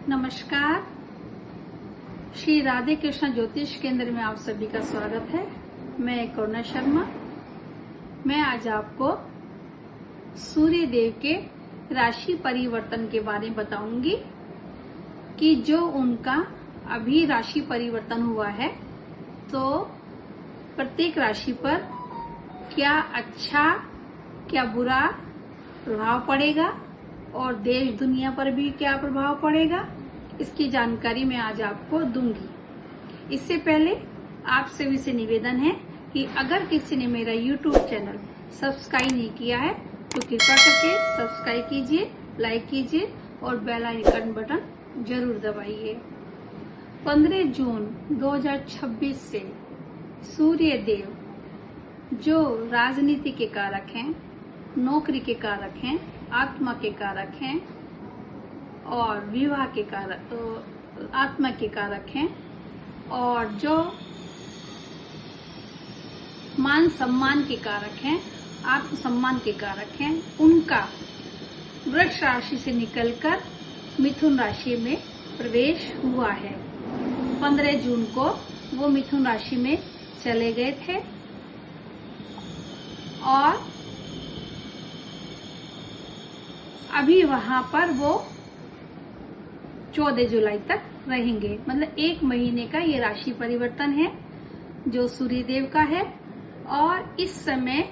नमस्कार। श्री राधे कृष्ण ज्योतिष केंद्र में आप सभी का स्वागत है। मैं करुणा शर्मा। मैं आज आपको सूर्य देव के राशि परिवर्तन के बारे में बताऊंगी कि जो उनका अभी राशि परिवर्तन हुआ है तो प्रत्येक राशि पर क्या अच्छा क्या बुरा प्रभाव पड़ेगा और देश दुनिया पर भी क्या प्रभाव पड़ेगा, इसकी जानकारी मैं आज आपको दूंगी। इससे पहले आप सभी से निवेदन है कि अगर किसी ने मेरा YouTube चैनल सब्सक्राइब नहीं किया है तो कृपया करके सब्सक्राइब कीजिए, लाइक कीजिए और बेल आइकन बटन जरूर दबाइए। 15 जून 2026 से सूर्य देव जो राजनीति के कारक हैं, नौकरी के कारक हैं, आत्मा के कारक हैं और विवाह के कारक, आत्मा के कारक हैं और जो मान सम्मान के कारक हैं, आत्म सम्मान के कारक हैं, उनका वृष राशि से निकलकर मिथुन राशि में प्रवेश हुआ है। 15 जून को वो मिथुन राशि में चले गए थे और अभी वहां पर वो 14 जुलाई तक रहेंगे। मतलब 1 महीने का ये राशि परिवर्तन है जो सूर्य देव का है। और इस समय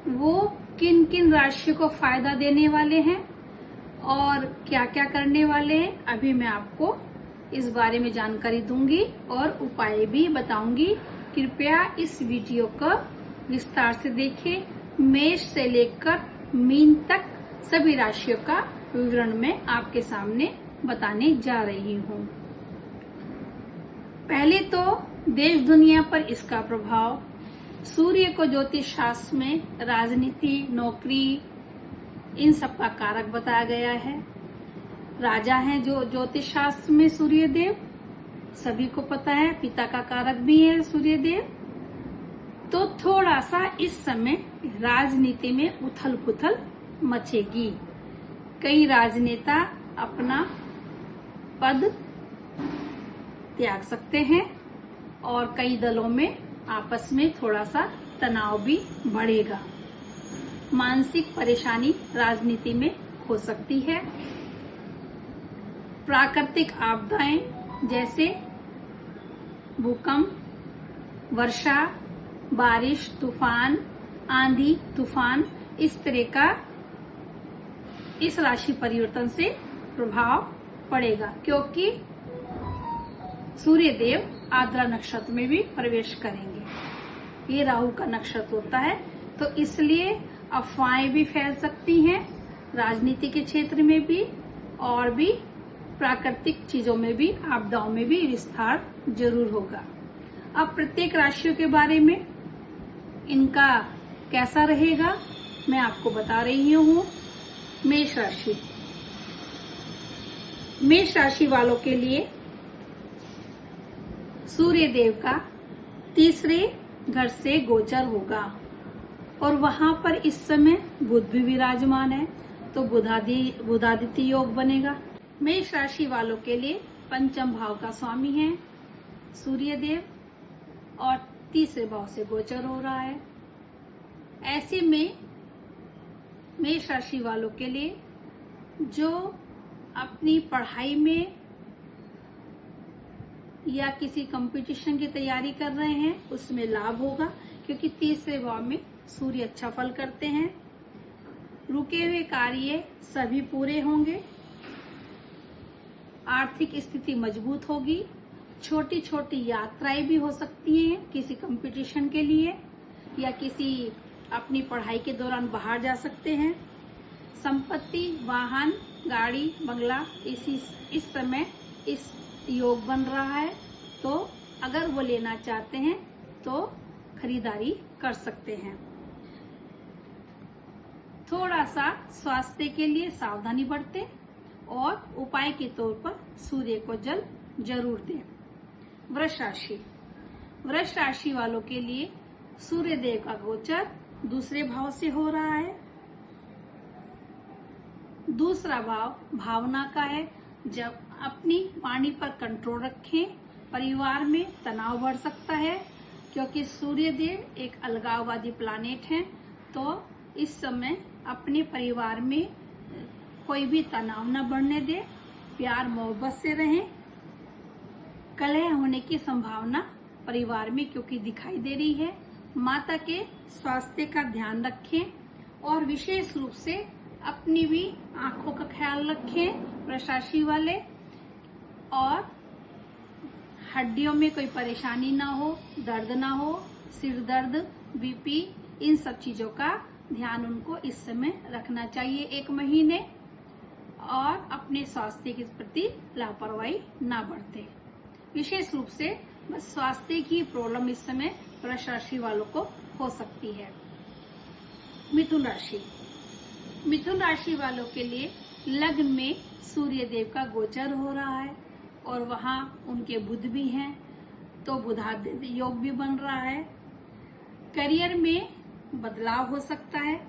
वो किन किन राशियों को फायदा देने वाले हैं और क्या क्या करने वाले हैं, अभी मैं आपको इस बारे में जानकारी दूंगी और उपाय भी बताऊंगी। कृपया इस वीडियो को विस्तार से देखें। मेष से लेकर मीन तक सभी राशियों का विवरण मैं आपके सामने बताने जा रही हूँ। पहले तो देश दुनिया पर इसका प्रभाव। सूर्य को ज्योतिष शास्त्र में राजनीति, नौकरी, इन सब का कारक बताया गया है। राजा हैं जो ज्योतिष शास्त्र में सूर्य देव, सभी को पता है। पिता का कारक भी है सूर्य देव। तो थोड़ा सा इस समय राजनीति में उथल पुथल मचेगी। कई राजनेता अपना पद त्याग सकते हैं और कई दलों में आपस में थोड़ा सा तनाव भी बढ़ेगा। मानसिक परेशानी राजनीति में हो सकती है। प्राकृतिक आपदाएं जैसे भूकंप, वर्षा, बारिश, तूफान, आंधी, तूफान, इस तरह का इस राशि परिवर्तन से प्रभाव पड़ेगा क्योंकि सूर्य देव आद्रा नक्षत्र में भी प्रवेश करेंगे। ये राहु का नक्षत्र होता है, तो इसलिए अफवाहें भी फैल सकती हैं राजनीति के क्षेत्र में भी और भी प्राकृतिक चीजों में भी, आपदाओं में भी विस्तार जरूर होगा। अब प्रत्येक राशियों के बारे में इनका कैसा रहेगा मैं आपको बता रही हूँ। मेष राशि। मेष राशि वालों के लिए सूर्य देव का तीसरे घर से गोचर होगा और वहां पर इस समय बुध भी विराजमान है, तो बुधादित्य योग बनेगा। मेष राशि वालों के लिए पंचम भाव का स्वामी है सूर्य देव और तीसरे भाव से गोचर हो रहा है। ऐसे में मेष राशि वालों के लिए जो अपनी पढ़ाई में या किसी कंपटीशन की तैयारी कर रहे हैं उसमें लाभ होगा क्योंकि तीसरे भाव में सूर्य अच्छा फल करते हैं। रुके हुए कार्य सभी पूरे होंगे। आर्थिक स्थिति मजबूत होगी। छोटी छोटी यात्राएं भी हो सकती हैं किसी कंपटीशन के लिए या किसी अपनी पढ़ाई के दौरान बाहर जा सकते हैं। संपत्ति, वाहन, गाड़ी, बंगला इस समय इस योग बन रहा है, तो अगर वो लेना चाहते हैं तो खरीदारी कर सकते हैं। थोड़ा सा स्वास्थ्य के लिए सावधानी बरतें और उपाय के तौर पर सूर्य को जल जरूर दें। वृष राशि। वृष राशि वालों के लिए सूर्य देव का गोचर दूसरे भाव से हो रहा है। दूसरा भाव भावना का है। जब अपनी वाणी पर कंट्रोल रखें। परिवार में तनाव बढ़ सकता है क्योंकि सूर्य देव एक अलगाववादी प्लानेट है, तो इस समय अपने परिवार में कोई भी तनाव न बढ़ने दे, प्यार मोहब्बत से रहें। कलह होने की संभावना परिवार में क्योंकि दिखाई दे रही है। माता के स्वास्थ्य का ध्यान रखें और विशेष रूप से अपनी भी आंखों का ख्याल रखें वृष राशि वाले, और हड्डियों में कोई परेशानी ना हो, दर्द ना हो, सिर दर्द, बीपी, इन सब चीजों का ध्यान उनको इस समय रखना चाहिए 1 महीने, और अपने स्वास्थ्य के प्रति लापरवाही ना बरते। विशेष रूप से बस स्वास्थ्य की प्रॉब्लम इस समय वृष राशि वालों को हो सकती है। मिथुन राशि। मिथुन राशि वालों के लिए लग्न में सूर्य देव का गोचर हो रहा है और वहां उनके बुध भी हैं, तो बुधादित्य योग भी बन रहा है। करियर में बदलाव हो सकता है,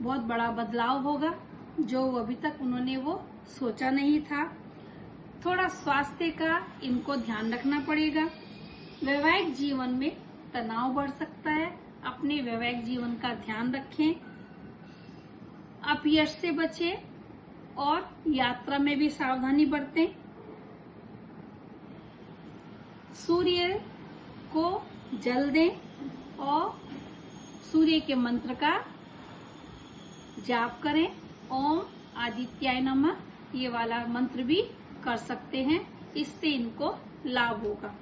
बहुत बड़ा बदलाव होगा जो अभी तक उन्होंने वो सोचा नहीं था। थोड़ा स्वास्थ्य का इनको ध्यान रखना पड़ेगा। वैवाहिक जीवन में तनाव बढ़ सकता है, अपने वैवाहिक जीवन का ध्यान रखें, अपयश से बचें और यात्रा में भी सावधानी बरतें। सूर्य को जल दें और सूर्य के मंत्र का जाप करें। ओम आदित्याय नमः, ये वाला मंत्र भी कर सकते हैं, इससे इनको लाभ होगा।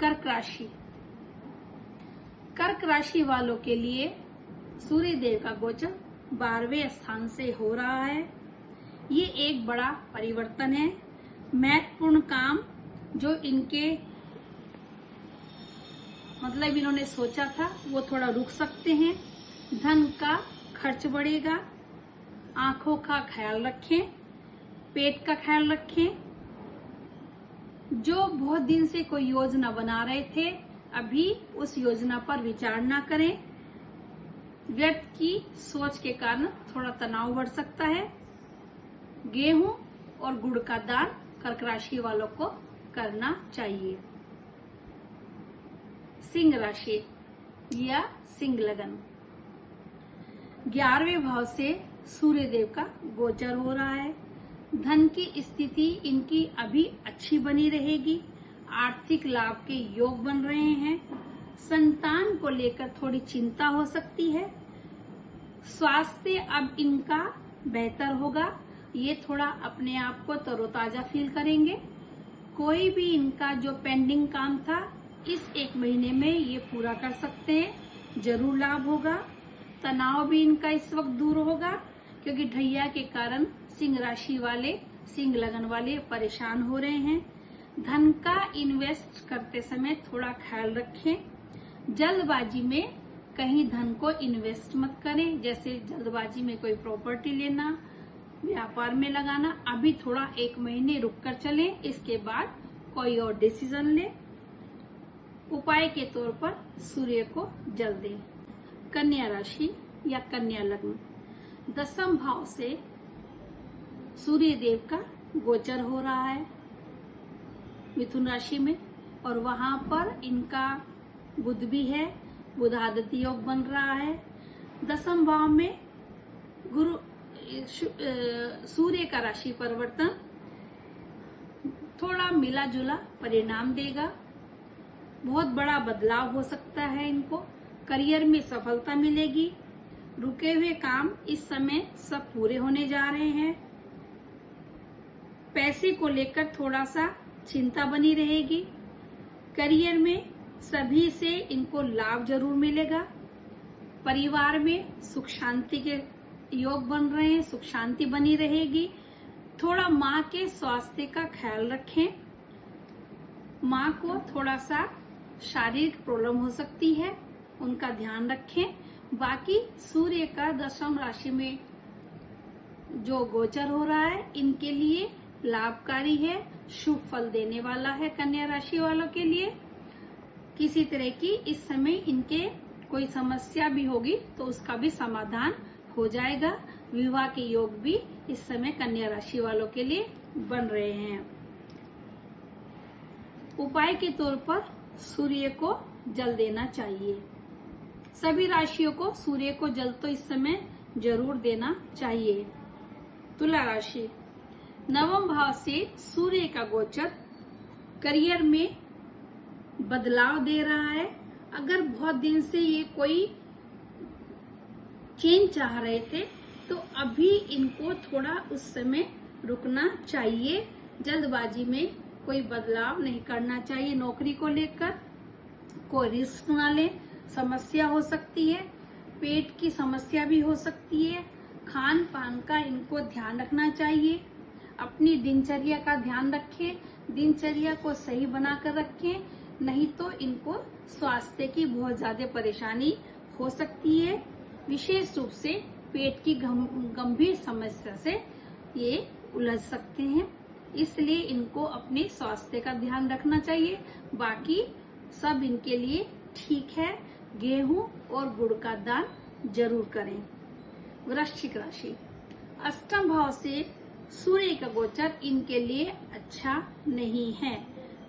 कर्क राशि। कर्क राशि वालों के लिए सूर्य देव का गोचर 12वें स्थान से हो रहा है। ये एक बड़ा परिवर्तन है। महत्वपूर्ण काम जो इनके मतलब इन्होंने सोचा था वो थोड़ा रुक सकते हैं। धन का खर्च बढ़ेगा। आंखों का ख्याल रखें, पेट का ख्याल रखें। जो बहुत दिन से कोई योजना बना रहे थे, अभी उस योजना पर विचार ना करें। व्यर्थ की सोच के कारण थोड़ा तनाव बढ़ सकता है। गेहूं और गुड़ का दान कर्क राशि वालों को करना चाहिए। सिंह राशि या सिंह लगन। 11वें भाव से सूर्य देव का गोचर हो रहा है। धन की स्थिति इनकी अभी अच्छी बनी रहेगी। आर्थिक लाभ के योग बन रहे हैं। संतान को लेकर थोड़ी चिंता हो सकती है। स्वास्थ्य अब इनका बेहतर होगा। ये थोड़ा अपने आप को तरोताजा फील करेंगे। कोई भी इनका जो पेंडिंग काम था इस 1 महीने में ये पूरा कर सकते हैं। जरूर लाभ होगा। तनाव भी इनका इस वक्त दूर होगा क्योंकि ढैया के कारण सिंह राशि वाले, सिंह लगन वाले परेशान हो रहे हैं। धन का इन्वेस्ट करते समय थोड़ा ख्याल रखें। जल्दबाजी में कहीं धन को इन्वेस्ट मत करें, जैसे जल्दबाजी में कोई प्रॉपर्टी लेना, व्यापार में लगाना। अभी थोड़ा 1 महीने रुक कर चलें, इसके बाद कोई और डिसीजन लें। उपाय के तौर पर सूर्य को जल दें। कन्या राशि या कन्या लग्न। 10वें भाव से सूर्य देव का गोचर हो रहा है मिथुन राशि में, और वहां पर इनका बुध भी है। बुधादित्य योग बन रहा है। 10वें भाव में सूर्य का राशि परिवर्तन थोड़ा मिला जुला परिणाम देगा। बहुत बड़ा बदलाव हो सकता है इनको। करियर में सफलता मिलेगी। रुके हुए काम इस समय सब पूरे होने जा रहे हैं। पैसे को लेकर थोड़ा सा चिंता बनी रहेगी। करियर में सभी से इनको लाभ जरूर मिलेगा। परिवार में सुख शांति के योग बन रहे हैं, सुख शांति बनी रहेगी। थोड़ा माँ के स्वास्थ्य का ख्याल रखें। माँ को थोड़ा सा शारीरिक प्रॉब्लम हो सकती है, उनका ध्यान रखें। बाकी सूर्य का 10वें राशि में जो गोचर हो रहा है इनके लिए लाभकारी है, शुभ फल देने वाला है। कन्या राशि वालों के लिए किसी तरह की इस समय इनके कोई समस्या भी होगी तो उसका भी समाधान हो जाएगा। विवाह के योग भी इस समय कन्या राशि वालों के लिए बन रहे हैं। उपाय के तौर पर सूर्य को जल देना चाहिए। सभी राशियों को सूर्य को जल तो इस समय जरूर देना चाहिए। तुला राशि, नवम भाव से सूर्य का गोचर करियर में बदलाव दे रहा है। अगर बहुत दिन से ये कोई चेंज चाह रहे थे तो अभी इनको थोड़ा उस समय रुकना चाहिए। जल्दबाजी में कोई बदलाव नहीं करना चाहिए। नौकरी को लेकर कोई रिस्क ना ले, समस्या हो सकती है, पेट की समस्या भी हो सकती है। खान पान का इनको ध्यान रखना चाहिए। अपनी दिनचर्या का ध्यान रखें, दिनचर्या को सही बनाकर रखें, नहीं तो इनको स्वास्थ्य की बहुत ज्यादा परेशानी हो सकती है। विशेष रूप से पेट की गंभीर समस्या से ये उलझ सकते हैं, इसलिए इनको अपने स्वास्थ्य का ध्यान रखना चाहिए। बाकी सब इनके लिए ठीक है। गेहूं और गुड़ का दान जरूर करें। वृश्चिक राशि, अष्टम भाव से सूर्य का गोचर इनके लिए अच्छा नहीं है।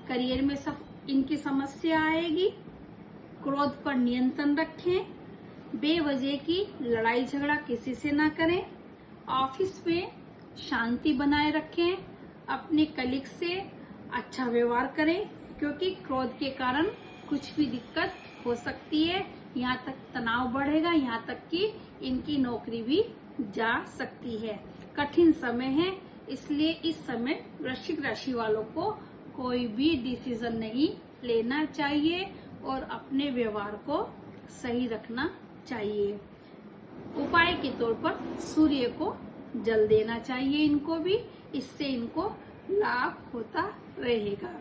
करियर में सब इनकी समस्या आएगी। क्रोध पर नियंत्रण रखें। बेवजह की लड़ाई झगड़ा किसी से ना करें। ऑफिस में शांति बनाए रखें। अपने कलीग से अच्छा व्यवहार करें, क्योंकि क्रोध के कारण कुछ भी दिक्कत हो सकती है। यहाँ तक तनाव बढ़ेगा, यहाँ तक कि इनकी नौकरी भी जा सकती है। कठिन समय है, इसलिए इस समय वृश्चिक राशि वालों को कोई भी डिसीजन नहीं लेना चाहिए और अपने व्यवहार को सही रखना चाहिए। उपाय के तौर पर सूर्य को जल देना चाहिए इनको भी, इससे इनको लाभ होता रहेगा।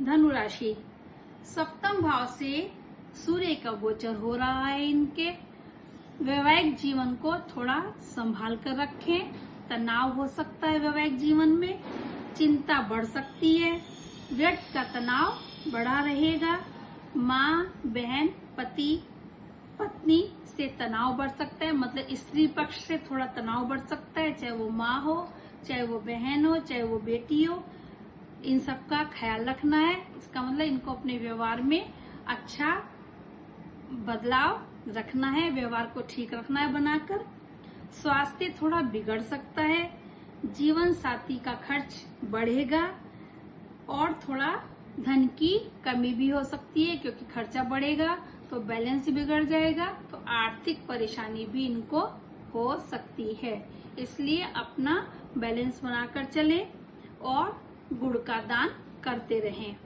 धनु राशि, सप्तम भाव से सूर्य का गोचर हो रहा है। इनके वैवाहिक जीवन को थोड़ा संभाल कर रखें। तनाव हो सकता है वैवाहिक जीवन में, चिंता बढ़ सकती है, व्यक्ति का तनाव बढ़ा रहेगा। माँ, बहन, पति, पत्नी से तनाव बढ़ सकता है, मतलब स्त्री पक्ष से थोड़ा तनाव बढ़ सकता है, चाहे वो माँ हो, चाहे वो बहन हो, चाहे वो बेटी हो। इन सब का ख्याल रखना है। इसका मतलब इनको अपने व्यवहार में अच्छा बदलाव रखना है, व्यवहार को ठीक रखना है बनाकर। स्वास्थ्य थोड़ा बिगड़ सकता है। जीवन साथी का खर्च बढ़ेगा और थोड़ा धन की कमी भी हो सकती है, क्योंकि खर्चा बढ़ेगा तो बैलेंस बिगड़ जाएगा, तो आर्थिक परेशानी भी इनको हो सकती है। इसलिए अपना बैलेंस बनाकर चलें और गुड़ का दान करते रहें।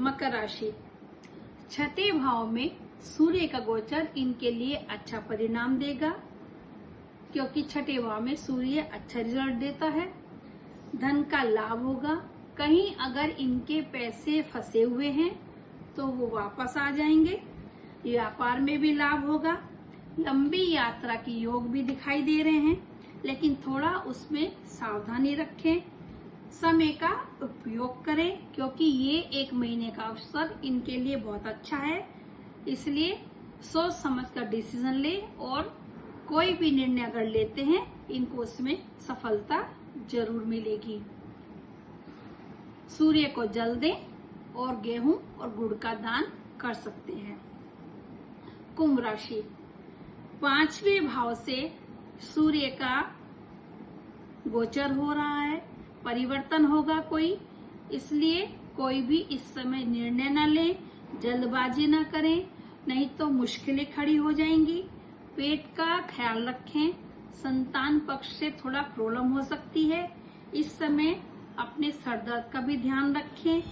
मकर राशि, छठे भाव में सूर्य का गोचर इनके लिए अच्छा परिणाम देगा, क्योंकि छठे भाव में सूर्य अच्छा रिजल्ट देता है। धन का लाभ होगा। कहीं अगर इनके पैसे फंसे हुए हैं तो वो वापस आ जाएंगे। व्यापार में भी लाभ होगा। लंबी यात्रा की योग भी दिखाई दे रहे हैं, लेकिन थोड़ा उसमें सावधानी रखें। समय का उपयोग करें, क्योंकि ये 1 महीने का अवसर इनके लिए बहुत अच्छा है। इसलिए सोच समझ कर डिसीजन ले और कोई भी निर्णय अगर लेते हैं इनको उसमें सफलता जरूर मिलेगी। सूर्य को जल दें और गेहूं और गुड़ का दान कर सकते हैं। कुंभ राशि, 5वें भाव से सूर्य का गोचर हो रहा है। परिवर्तन होगा कोई, इसलिए कोई भी इस समय निर्णय न लें, जल्दबाजी न करें, नहीं तो मुश्किलें खड़ी हो जाएंगी। पेट का ख्याल रखें। संतान पक्ष से थोड़ा प्रॉब्लम हो सकती है। इस समय अपने सर दर्द का भी ध्यान रखें।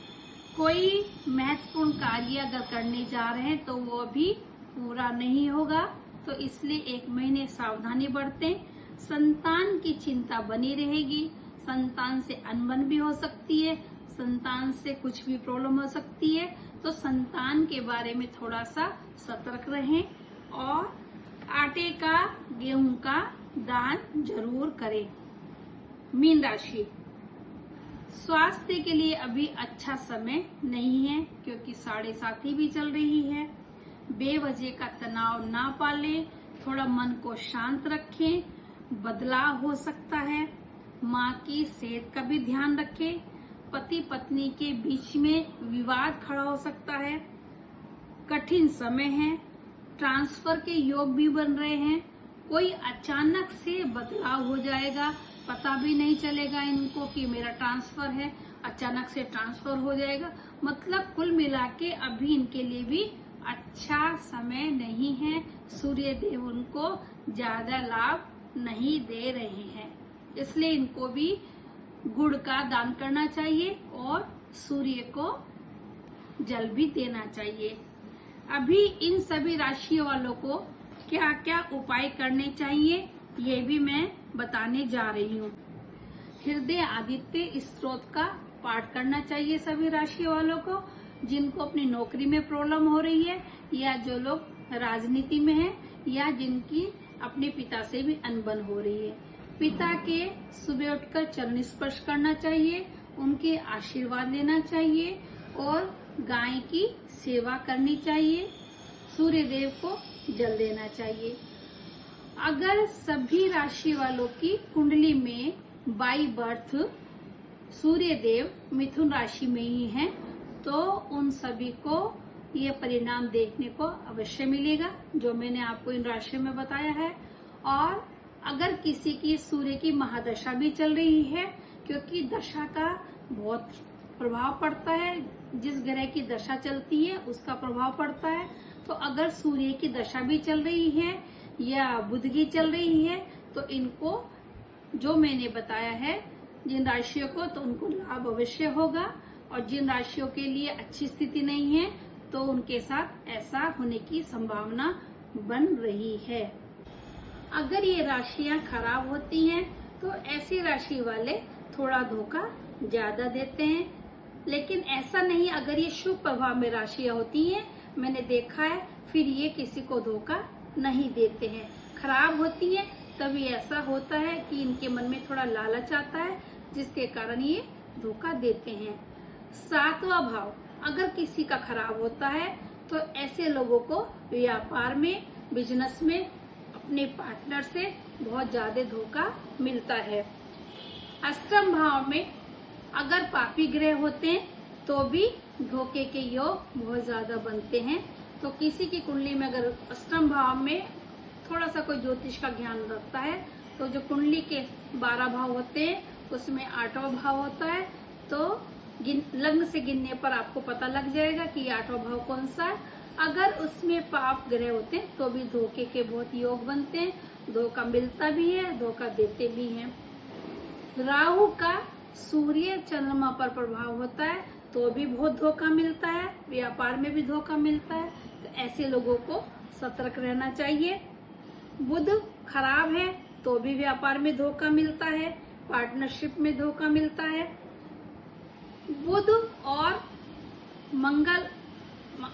कोई महत्वपूर्ण कार्य अगर करने जा रहे हैं तो वो अभी पूरा नहीं होगा, तो इसलिए 1 महीने सावधानी बरतें। संतान की चिंता बनी रहेगी। संतान से अनबन भी हो सकती है, संतान से कुछ भी प्रॉब्लम हो सकती है, तो संतान के बारे में थोड़ा सा सतर्क रहें और आटे का, गेहूं का दान जरूर करें। मीन राशि, स्वास्थ्य के लिए अभी अच्छा समय नहीं है, क्योंकि 7.5 भी चल रही है। बेवजह का तनाव ना पालें, थोड़ा मन को शांत रखें। बदलाव हो सकता है। माँ की सेहत का भी ध्यान रखें। पति पत्नी के बीच में विवाद खड़ा हो सकता है। कठिन समय है, ट्रांसफर के योग भी बन रहे हैं। कोई अचानक से बदलाव हो जाएगा, पता भी नहीं चलेगा इनको कि मेरा ट्रांसफर है, अचानक से ट्रांसफर हो जाएगा। मतलब कुल मिला के अभी इनके लिए भी अच्छा समय नहीं है। सूर्य देव उनको ज्यादा लाभ नहीं दे रहे हैं, इसलिए इनको भी गुड़ का दान करना चाहिए और सूर्य को जल भी देना चाहिए। अभी इन सभी राशियों वालों को क्या क्या उपाय करने चाहिए ये भी मैं बताने जा रही हूँ। हृदय आदित्य स्त्रोत का पाठ करना चाहिए सभी राशि वालों को, जिनको अपनी नौकरी में प्रॉब्लम हो रही है या जो लोग राजनीति में हैं या जिनकी अपने पिता से भी अनबन हो रही है। पिता के सुबह उठकर चरण स्पर्श करना चाहिए, उनके आशीर्वाद लेना चाहिए और गाय की सेवा करनी चाहिए। सूर्य देव को जल देना चाहिए। अगर सभी राशि वालों की कुंडली में बाई बर्थ सूर्य देव मिथुन राशि में ही हैं, तो उन सभी को ये परिणाम देखने को अवश्य मिलेगा जो मैंने आपको इन राशियों में बताया है। और अगर किसी की सूर्य की महादशा भी चल रही है, क्योंकि दशा का बहुत प्रभाव पड़ता है, जिस ग्रह की दशा चलती है उसका प्रभाव पड़ता है। तो अगर सूर्य की दशा भी चल रही है या बुध की चल रही है, तो इनको जो मैंने बताया है जिन राशियों को, तो उनको लाभ अवश्य होगा। और जिन राशियों के लिए अच्छी स्थिति नहीं है तो उनके साथ ऐसा होने की संभावना बन रही है। अगर ये राशियां खराब होती हैं तो ऐसी राशि वाले थोड़ा धोखा ज्यादा देते हैं, लेकिन ऐसा नहीं। अगर ये शुभ प्रभाव में राशियां होती हैं, मैंने देखा है, फिर ये किसी को धोखा नहीं देते हैं। खराब होती है तभी ऐसा होता है कि इनके मन में थोड़ा लालच आता है, जिसके कारण ये धोखा देते हैं। सातवां भाव अगर किसी का खराब होता है तो ऐसे लोगों को व्यापार में, बिजनेस में अपने पार्टनर से बहुत ज्यादा धोखा मिलता है। अष्टम भाव में अगर पापी ग्रह होते हैं तो भी धोखे के योग बहुत ज्यादा बनते हैं। तो किसी की कुंडली में अगर अष्टम भाव में थोड़ा सा कोई ज्योतिष का ज्ञान रखता है, तो जो कुंडली के 12 भाव होते हैं उसमें 8वां भाव होता है, तो लग्न से गिनने पर आपको पता लग जाएगा कि 8वां भाव कौन सा है। अगर उसमें पाप ग्रह होते हैं तो भी धोखे के बहुत योग बनते हैं, धोखा मिलता भी है, धोखा देते भी हैं। राहु का सूर्य चंद्रमा पर प्रभाव होता है तो भी बहुत धोखा मिलता है, व्यापार में भी धोखा मिलता है। तो ऐसे लोगों को सतर्क रहना चाहिए। बुध खराब है तो भी व्यापार में धोखा मिलता है, पार्टनरशिप में धोखा मिलता है। बुध और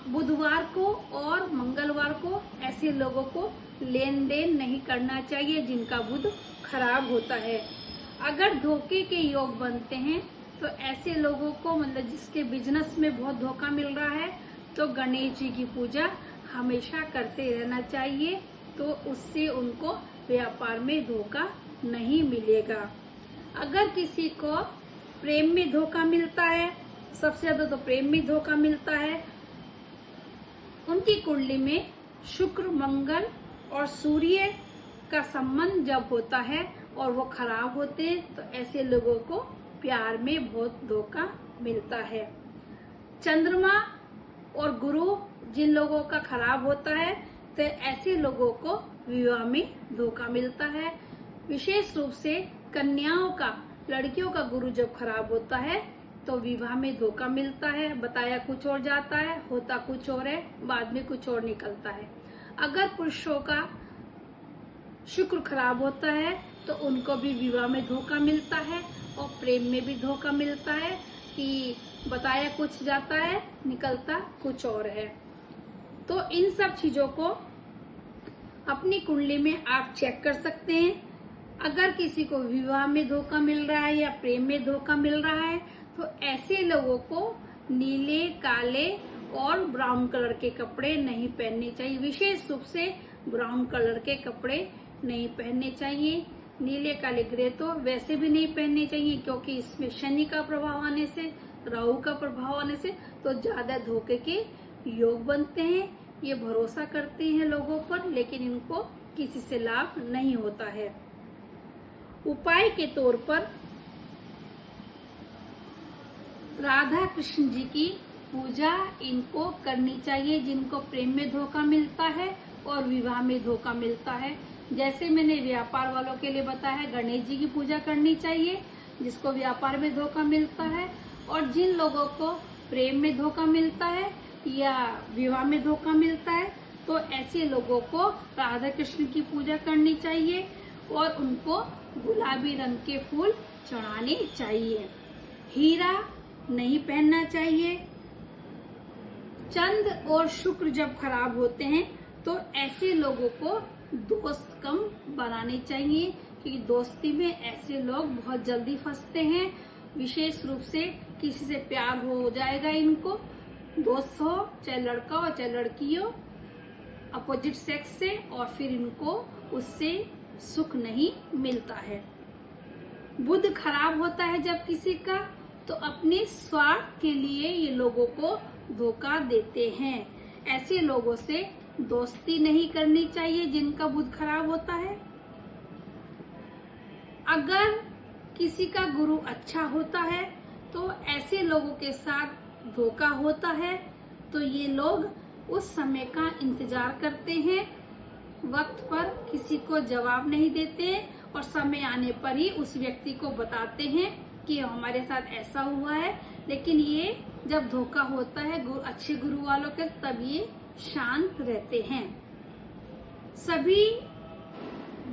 बुधवार को और मंगलवार को ऐसे लोगों को लेन देन नहीं करना चाहिए जिनका बुध खराब होता है। अगर धोखे के योग बनते हैं तो ऐसे लोगों को, मतलब जिसके बिजनेस में बहुत धोखा मिल रहा है, तो गणेश जी की पूजा हमेशा करते रहना चाहिए, तो उससे उनको व्यापार में धोखा नहीं मिलेगा। अगर किसी को प्रेम में धोखा मिलता है, सबसे ज्यादा तो प्रेम में धोखा मिलता है, उनकी कुंडली में शुक्र, मंगल और सूर्य का संबंध जब होता है और वो खराब होते हैं, तो ऐसे लोगों को प्यार में बहुत धोखा मिलता है। चंद्रमा और गुरु जिन लोगों का खराब होता है, तो ऐसे लोगों को विवाह में धोखा मिलता है। विशेष रूप से कन्याओं का, लड़कियों का गुरु जब खराब होता है तो विवाह में धोखा मिलता है। बताया कुछ और जाता है, होता कुछ और है, बाद में कुछ और निकलता है। अगर पुरुषों का शुक्र खराब होता है तो उनको भी विवाह में धोखा मिलता है और प्रेम में भी धोखा मिलता है कि बताया कुछ जाता है, निकलता कुछ और है। तो इन सब चीजों को अपनी कुंडली में आप चेक कर सकते हैं। अगर किसी को विवाह में धोखा मिल रहा है या प्रेम में धोखा मिल रहा है, तो ऐसे लोगों को नीले, काले और ब्राउन कलर के कपड़े नहीं पहनने चाहिए। विशेष रूप से ब्राउन कलर के कपड़े नहीं पहनने चाहिए। नीले काले ग्रे तो वैसे भी नहीं पहनने चाहिए, क्योंकि इसमें शनि का प्रभाव आने से, राहु का प्रभाव आने से तो ज्यादा धोखे के योग बनते हैं। ये भरोसा करते हैं लोगों पर, लेकिन इनको किसी से लाभ नहीं होता है। उपाय के तौर पर राधा कृष्ण जी की पूजा इनको करनी चाहिए, जिनको प्रेम में धोखा मिलता है और विवाह में धोखा मिलता है। जैसे मैंने व्यापार वालों के लिए बताया है, गणेश जी की पूजा करनी चाहिए जिसको व्यापार में धोखा मिलता है। और जिन लोगों को प्रेम में धोखा मिलता है या विवाह में धोखा मिलता है, तो ऐसे लोगों को राधा कृष्ण की पूजा करनी चाहिए और उनको गुलाबी रंग के फूल चढ़ाने चाहिए। हीरा नहीं पहनना चाहिए। चंद्र और शुक्र जब खराब होते हैं तो ऐसे लोगों को दोस्त कम बनाने चाहिए, क्योंकि दोस्ती में ऐसे लोग बहुत जल्दी फंसते हैं। विशेष रूप से किसी से प्यार हो जाएगा इनको, दोस्त हो चाहे लड़का हो चाहे लड़की हो, अपोजिट सेक्स से, और फिर इनको उससे सुख नहीं मिलता है। बुध खराब होता है जब किसी का, तो अपने स्वार्थ के लिए ये लोगों को धोखा देते हैं। ऐसे लोगों से दोस्ती नहीं करनी चाहिए जिनका बुध खराब होता है। अगर किसी का गुरु अच्छा होता है तो ऐसे लोगों के साथ धोखा होता है, तो ये लोग उस समय का इंतजार करते हैं, वक्त पर किसी को जवाब नहीं देते और समय आने पर ही उस व्यक्ति को बताते हैं कि हमारे साथ ऐसा हुआ है। लेकिन ये जब धोखा होता है अच्छे गुरु वालों के, तब ये शांत रहते हैं। सभी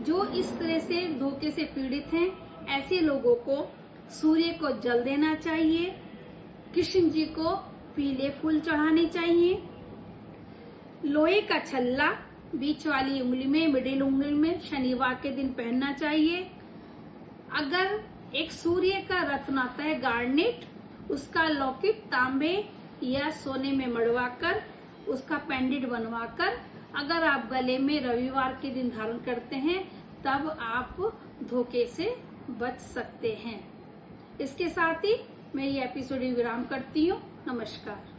जो इस तरह से धोखे से पीड़ित हैं, ऐसे लोगों को सूर्य को जल देना चाहिए, कृष्ण जी को पीले फूल चढ़ाने चाहिए, लोहे का छल्ला बीच वाली उंगली में, मिडिल उंगली में शनिवार के दिन पहनना चाहिए। अगर एक सूर्य का रत्न आता है गार्नेट, उसका लॉकेट तांबे या सोने में मड़वाकर उसका पेंडेंट बनवाकर अगर आप गले में रविवार के दिन धारण करते हैं, तब आप धोखे से बच सकते हैं। इसके साथ ही मैं ये एपिसोड विराम करती हूँ। नमस्कार।